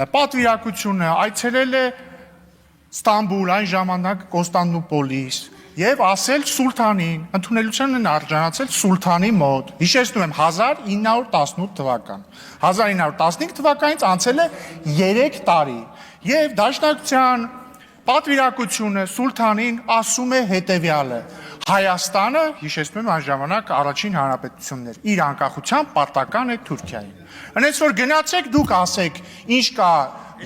պատվիրակությունը այցելել է Ստամբուլ, այն ժամանակ Կոստանդնուպոլիս եւ ասել Սուլթանին, ընդունելության են արժանացել Սուլթանի մոտ։ Հիշեցնում եմ 1918 թվական։ 1915 թվականից անցել է 3 տարի եւ Դաշնակցության պատվիրակությունը Սուլթանին ասում է հետեւյալը. Հայաստանը, հիշեցնում եմ այն ժամանակ առաջին հանրապետությունն էր, իր անկախության պարտական է Թուրքիային։ Այնպես որ գնացեք դուք ասեք ինչ կա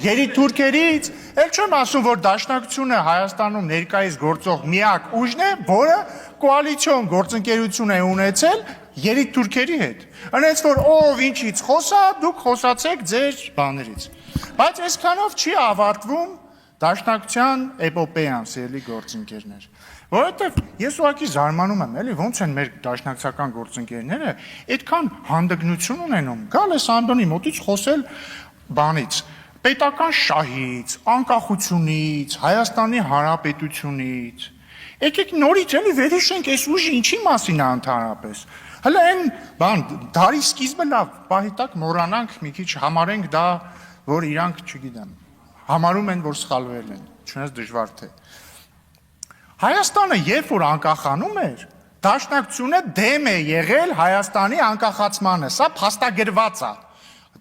երիտուրքերից, էլ չեմ ասում, որ Դաշնակցությունը Հայաստանում ներկայիս գործող միակ ուժն է, որը կոալիցիոն գործընկերություն է ունեցել երիտուրքերի հետ։ Այնպես որ ով ինչից խոսա, դուք խոսացեք ձեր բաներից։ Բայց այսքանով չի ավարտվում Դաշնակցության էպոպեան, սիրելի գործընկերներ։ Որովհետև ես ուղղակի զարմանում եմ, էլի ոնց են մեր դաշնակցական գործընկերները այդքան հանդգնություն ունենում։ Գալ է Սամբոնի մոտից խոսել բանից, պետական շահից, անկախությունից, Հայաստանի Հանրապետությունից։ Եկեք նորից էլի վերհիշենք այս ուժը ինչի մասին է ընդհանրապես։ Հələ այն բան դարի սկիզբը լավ, պահի տակ մոռանանք մի քիչ համարենք դա, որ իրանք, չգիտեմ, համարում են, որ սխալվել են, չնայած դժվար թե։ Հայաստանը երբ որ անկախանում էր, Դաշնակցությունը դեմ է եղել Հայաստանի անկախացմանը, սա փաստագրված է։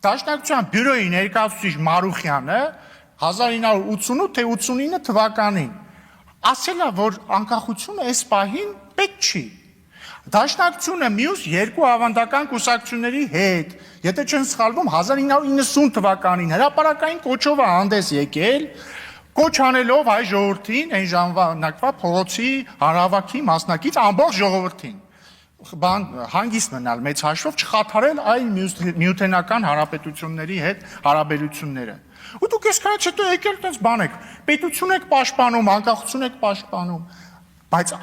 Դաշնակցության բյուրոյի ներկայացուցիչ Մարուխյանը 1988 թե 89 թվականին ասել է, որ անկախությունը այս պահին պետք չի։ Դաշնակցությունը մյուս երկու ավանդական կուսակցությունների հետ, եթե չեմ սխալվում, 1990 թվականին հրապարակային կոչով է հանդես եկել, կոչ անելով հայ ժողովրդին, այն ժամանակվա փողոցի հանրահավաքի մասնակից ամբողջ ժողովրդին, հանգիստ մնալ մեծ հաշվով, չխաթարել այլ միութենական հանրապետությունների հետ հարաբերությունները։ Ու դուք այսքանից հետո եկել տենց բան եք, պետություն եք պաշտպանում, անկախություն եք պաշտպանում, բայց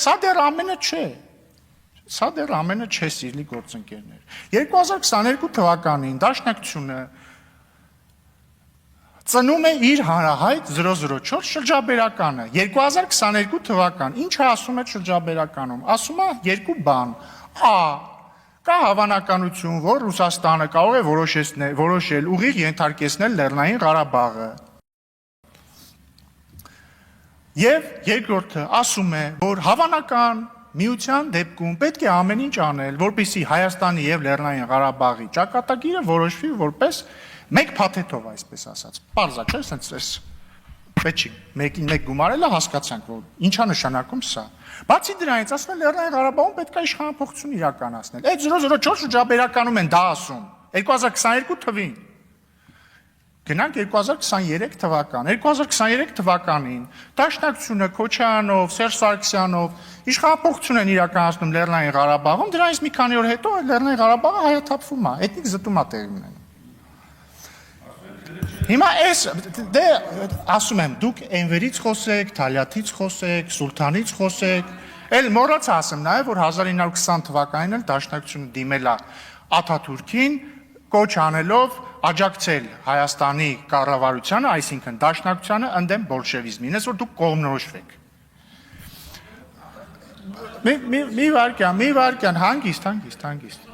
սա դեռ ամենը չէ։ Սա դեռ ամենը չէ, սիրելի գործընկերներ։ 2022 թվականին Դաշնակցությունը ծնում է իր հանրահայտ 004 շրջաբերականը։ 2022 թվական, ինչը ասում է շրջաբերականում, ասում է երկու բան, կա հավանականություն, որ Ռուսաստանը կարող է որոշել ուղիղ ենթարկեցնել Լեռնային Ղարաբաղը։ Եվ երկրորդը ասում է, որ հավանական միության դեպքում պետք է ամեն ինչ անել, որպեսզի Հայաստանի եւ Լեռնային Ղարաբաղի ճակատագիրը որոշվի որպես մեկ փաթեթով, այսպես ասած։ Պարզա չէ, sense պետք չի։ Մեկին մեկ գումարելը հասկացանք, որ ինչա նշանակում սա։ Բացի դրանից, ասում են Լեռնային Ղարաբաղում պետք է իշխանափոխություն իրականացնել։ Այդ 004 շրջաբերականում են դա ասում 2022 թվին։ Գնանք 2023 թվական։ 2023 թվականին Դաշնակցությունը Քոչարյանով, Սերժ Սարգսյանով իշխանափոխություն են իրականացնում Լեռնային Ղարաբաղում, դրանից մի քանի օր հետո Լեռնային Ղարաբաղը հայաթափվում է, էթնիկ զտում է տեղի ունենում։ Հիմա այս դե ասում եմ, դուք Էնվերից խոսեք, Թալյաթից խոսեք, Սուլթանից խոսեք, էլ մոռացա ասեմ նաև, որ 1920 թվականին էլ Դաշնակցությունը դիմել է Աթաթուրքին, կոչ անելով աջակցել Հայաստանի կառավարությանը, այսինքն Դաշնակցությանը ընդդեմ բոլշևիզմին, ես որ դուք կողմնորոշվեք։ Մի վարքյան, հանգիստ։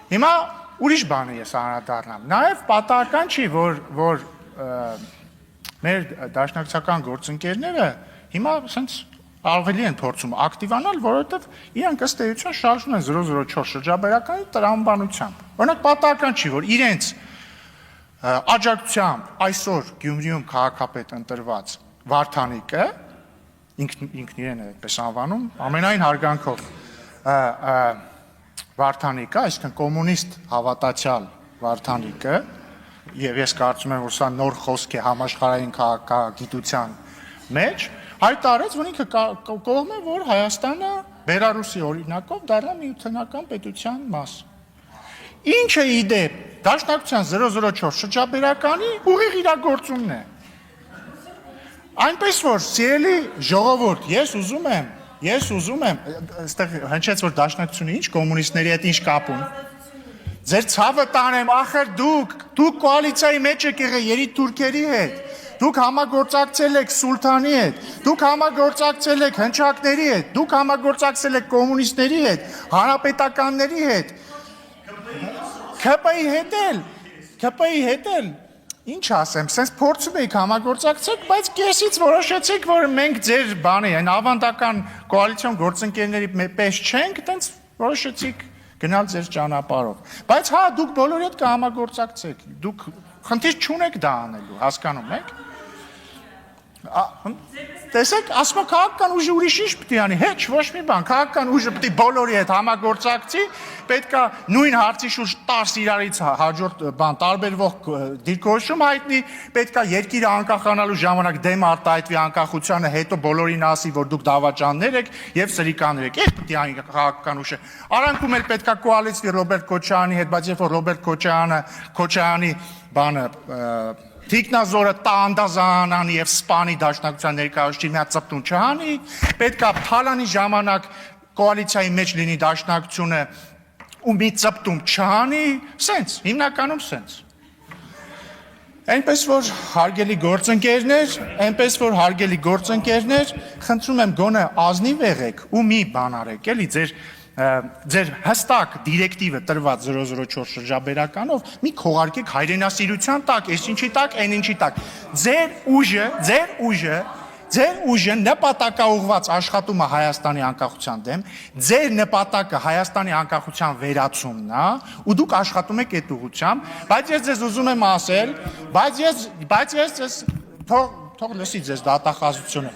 Հիմա ուրիշ բան ես անդրադառնամ։ Նաև պատահական չի, որ մեր դաշնակցական գործընկերները հիմա ասենց ավելի են փորձում ակտիվանալ, որովհետև իրանք ըստ էության շարժում են 004 շրջաբերականի տրամաբանությամբ։ Օրինակ պատահական չի, որ իրենց աջակցությամբ այսօր Գյումրիում քաղաքապետ ընտրված Վարդանիկը, ինքն իրեն է այդպես անվանում, ամենայն հարգանքով Վարդանիկը, այսինքն կոմունիստ հավատացյալ Վարդանիկը, եւ ես կարծում եմ, որ սա նոր խոսք է համաշխարհային քաղաքագիտության մեջ, հայտարարեց, որ ինքը կողմ է, որ Հայաստանը Բելարուսի օրինակով դառնա միութենական պետության մաս։ Ինչը ի դեպ Դաշնակցության 004 շրջաբերականի ուղիղ իրագործումն է։ Այնպես որ, սիրելի ժողովուրդ, ես ուզում եմ, այստեղ հնչեց, որ Դաշնակցությունը ինչ կոմունիստների հետ ինչ կապում։ Ձեր ցավը տանեմ, ախր դուք կոալիցիայի մեջ եք եղել երիտուրքերի հետ, դուք համագործակցել եք Սուլթանի հետ, դուք համագործակցել եք հնչակների հետ, դուք համագործակցել եք կոմունիստների հետ, հանրապետականների հետ, ՔՊ-ի հետ էլ, Ինչ ասեմ, sense փորձում եք համագործակցել, բայց կեսից որոշեցիք, որ մենք ձեր բանի, այն ավանդական կոալիցիոն գործընկերների պես չենք, տենց որոշեցիք գնալ ձեր ճանապարհով։ Բայց հա, դուք բոլորի հետ կհամագործակցեք, դուք խնդիր չունեք դա անելու, հասկանում եք։ Տեսեք, ասում քաղաքական ուժը ուրիշ ինչ պետք է անի, հեչ ոչ մի բան, քաղաքական ուժը պետք է բոլորի հետ համագործակցի, պետքա նույն հարցի շուրջ 10 իրարից հաջորդ բան տարբերվող դիրքորոշում հայտնի, պետքա երկիրը անկախանալու ժամանակ դեմ արտահայտվի անկախությանը, հետո բոլորին ասի, որ դուք դավաճաններ եք եւ սրիկաներ եք։ Այս պետք է անի քաղաքական ուժը։ Արանքում էլ պետքա կոալիցիա Ռոբերտ Քոչարյանի հետ, բայց երբ որ Ռոբերտ Քոչարյանի բանը Թիկնազորը տանդազանանի եւ սպանի դաշնակցության ներկայացուցիչ մի հատ ծպտուն չհանի, պետքա Փալանի ժամանակ կոալիցիայի մեջ լինի դաշնակցությունը ու մի ծպտում չհանի, սենց, հիմնականում սենց։ Այնպես որ հարգելի գործընկերներ, խնդրում եմ գոնե ազնիվ եղեք ու մի բան արեք, էլի ձեր հստակ դիրեկտիվը տրված 004 շրջաբերականով մի քողարկեք հայրենասիրության տակ, այս ինչի տակ, այն ինչի տակ։ Ձեր ուժը նպատակաուղված աշխատում է Հայաստանի անկախության դեմ, ձեր նպատակը Հայաստանի անկախության վերացումն է, ու դուք աշխատում եք այդ ուղղությամբ, բայց ես ձեզ ուզում եմ ասել, թող լսի ձեզ դատախազությունը,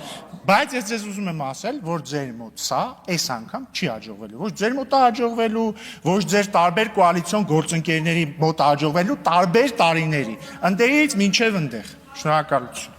բայց ես ձեզ ուզում եմ ասել, որ ձեր մոտ սա այս անգամ չի հաջողվելու, ոչ ձեր մոտ է հաջողվելու, ոչ ձեր տարբեր կոալիցիոն գործընկերների մոտ հաջողվելու տարբեր տարիների, ընդերից մինչև ընդեղ։ Շնորհակալություն։